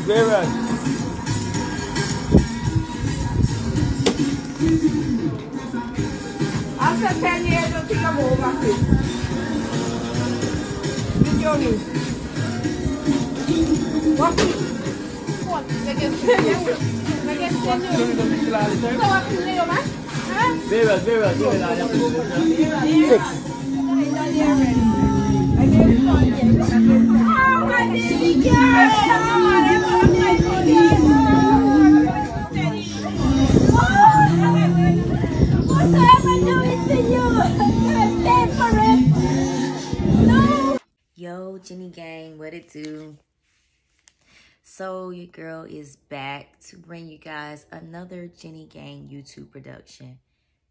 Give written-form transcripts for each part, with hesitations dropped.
Various. After 10 years, don't think I'm over it. With Johnny. What? What? Various. Yo, Jenny Gang, what it do? So your girl is back to bring you guys another Jenny Gang YouTube production.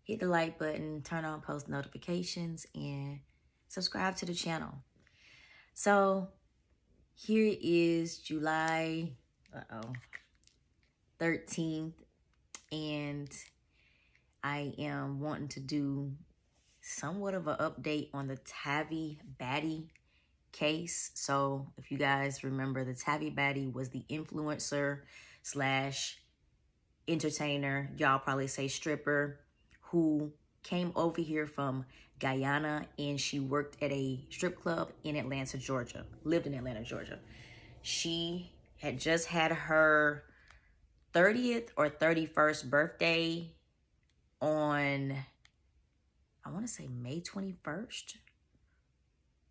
Hit the like button, turn on post notifications, and subscribe to the channel. So here is July 13th, and I am wanting to do somewhat of an update on the Tavi Badiee case. So if you guys remember, the Tavi Badiee was the influencer slash entertainer, y'all probably say stripper, who came over here from Guyana, and she worked at a strip club in Atlanta, Georgia, lived in Atlanta, Georgia. She had just had her 30th or 31st birthday on, I want to say May 21st.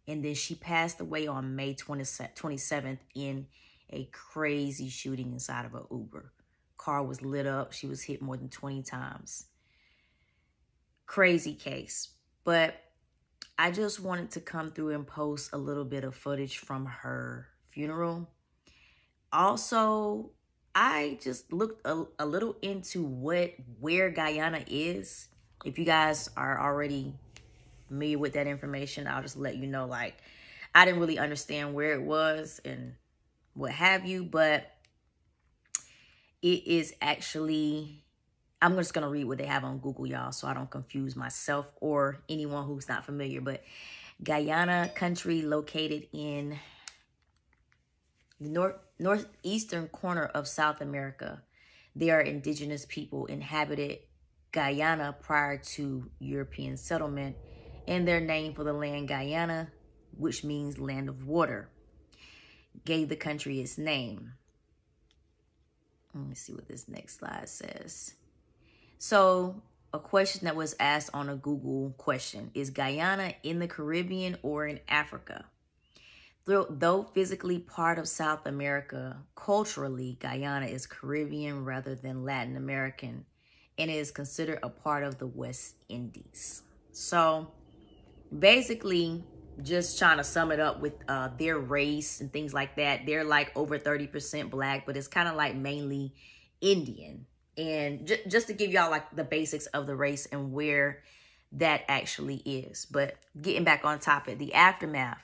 And then she passed away on May 27th in a crazy shooting inside of an Uber. Car was lit up. She was hit more than 20 times. Crazy case. But I just wanted to come through and post a little bit of footage from her funeral. Also, I just looked a little into where Guyana is. If you guys are already familiar with that information, I'll just let you know, like, I didn't really understand where it was and what have you, but it is actually, I'm just gonna read what they have on Google, y'all, so I don't confuse myself or anyone who's not familiar. But Guyana country, located in the northeastern corner of South America. They are indigenous people, inhabited Guyana prior to European settlement, and their name for the land, Guyana, which means land of water, gave the country its name. Let me see what this next slide says. So a question that was asked on a Google question: is Guyana in the Caribbean or in Africa? Though physically part of South America, culturally, Guyana is Caribbean rather than Latin American, and is considered a part of the West Indies. So basically, just trying to sum it up with their race and things like that. They're like over 30% black, but it's kind of like mainly Indian. And just to give y'all like the basics of the race and where that actually is. But getting back on topic, the aftermath.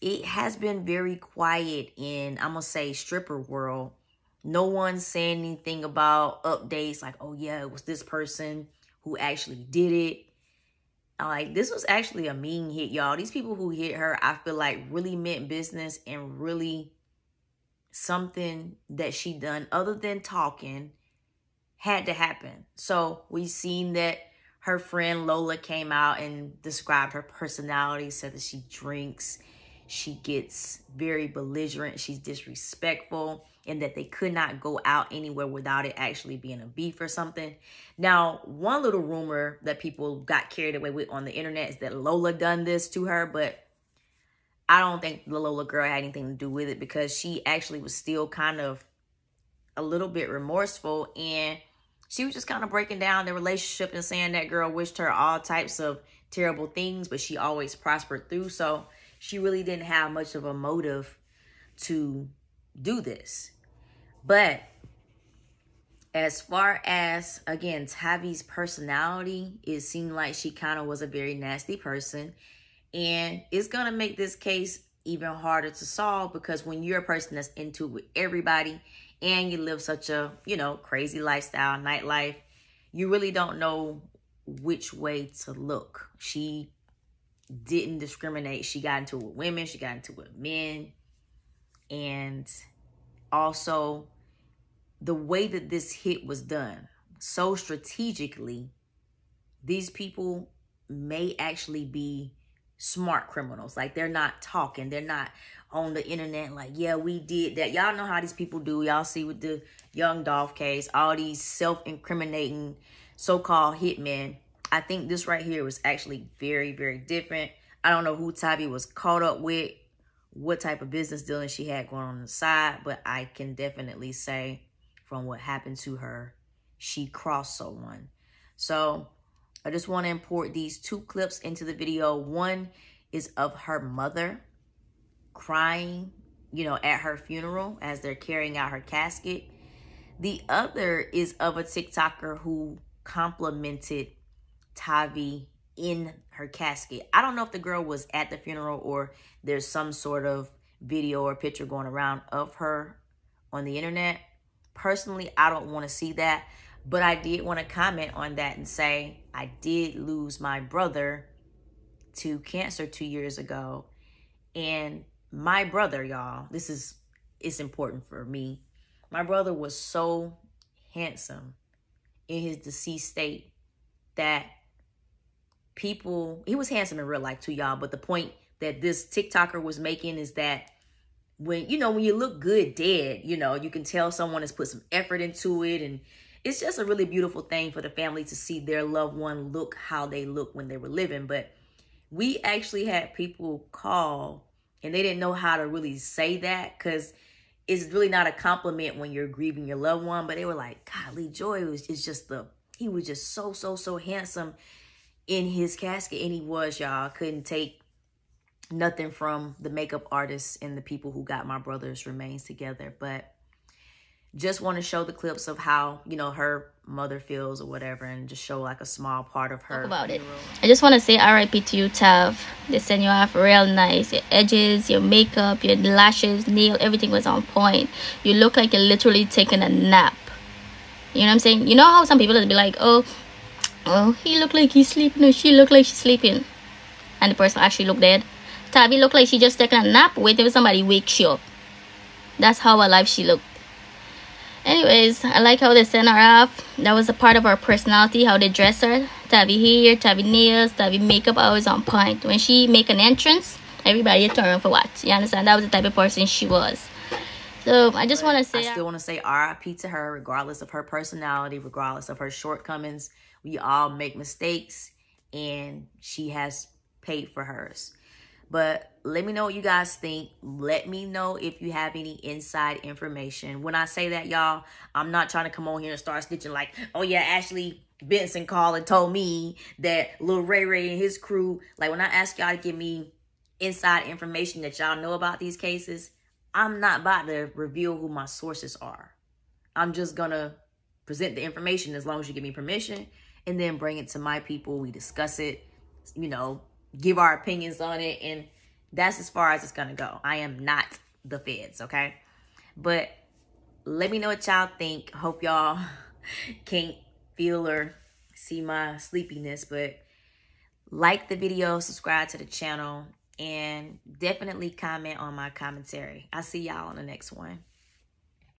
It has been very quiet in, I'm going to say, stripper world. No one's saying anything about updates like, oh yeah, it was this person who actually did it. Like, this was actually a mean hit, y'all. These people who hit her, I feel like, really meant business, and really something that she done other than talking had to happen. So we seen that her friend Lola came out and described her personality, said that she drinks, she gets very belligerent, she's disrespectful, and that they could not go out anywhere without it actually being a beef or something. Now, one little rumor that people got carried away with on the internet is that Lola done this to her, but I don't think the Lola girl had anything to do with it, because she actually was still kind of a little bit remorseful, and she was just kind of breaking down the relationship and saying that girl wished her all types of terrible things, but she always prospered through. So she really didn't have much of a motive to do this. But as far as, again, Tavi's personality, it seemed like she kind of was a very nasty person. And it's going to make this case even harder to solve, because when you're a person that's into it with everybody and you live such a, you know, crazy lifestyle, nightlife, you really don't know which way to look. She didn't discriminate. She got into it with women. She got into it with men. And also the way that this hit was done so strategically. These people may actually be smart criminals. Like, they're not talking. They're not on the internet like, yeah, we did that. Y'all know how these people do. Y'all see with the Young Dolph case, all these self-incriminating so-called hitmen. I think this right here was actually very, very different. I don't know who Tavi was caught up with, what type of business dealing she had going on the side, but I can definitely say from what happened to her, she crossed someone. So I just want to import these two clips into the video. One is of her mother crying, you know, at her funeral as they're carrying out her casket. The other is of a TikToker who complimented Tavi in her casket. I don't know if the girl was at the funeral or there's some sort of video or picture going around of her on the internet. Personally, I don't want to see that. But I did want to comment on that and say I did lose my brother to cancer 2 years ago. And my brother, y'all, it's important for me. My brother was so handsome in his deceased state that people, he was handsome in real life too, y'all. But the point that this TikToker was making is that when you look good dead, you can tell someone has put some effort into it. And it's just a really beautiful thing for the family to see their loved one look how they look when they were living. But we actually had people call and they didn't know how to really say that, because it's really not a compliment when you're grieving your loved one. But they were like, golly, Joy he was just so handsome in his casket. And he was, y'all. Couldn't take nothing from the makeup artists and the people who got my brother's remains together. But just want to show the clips of how, her mother feels or whatever, and just show like a small part of her. Talk about it. I just want to say RIP to you, Tav. They said you have real nice. Your edges, your makeup, your lashes, nail, everything was on point. You look like you're literally taking a nap. You know what I'm saying? You know how some people will be like, oh, he looked like he's sleeping, or she looked like she's sleeping, and the person actually looked dead. Tavi looked like she just taking a nap, waiting for somebody wake she up. That's how alive she looked. Anyways, I like how they sent her off. That was a part of her personality, how they dress her. Tavi hair, Tavi nails, Tavi makeup, always on point. When she make an entrance, everybody turn for what? You understand? That was the type of person she was. So I just want to say, I still want to say RIP to her, regardless of her personality, regardless of her shortcomings. We all make mistakes, and she has paid for hers. But let me know what you guys think. Let me know if you have any inside information. When I say that, y'all, I'm not trying to come on here and start snitching like, oh yeah, Ashley Benson called and told me that Lil Ray Ray and his crew. Like, when I ask y'all to give me inside information that y'all know about these cases, I'm not about to reveal who my sources are. I'm just going to present the information as long as you give me permission, and then bring it to my people. We discuss it, give our opinions on it, and that's as far as it's gonna go. I am not the feds, okay? But let me know what y'all think. Hope y'all can't feel or see my sleepiness, but like the video, subscribe to the channel, and definitely comment on my commentary. I'll see y'all on the next one.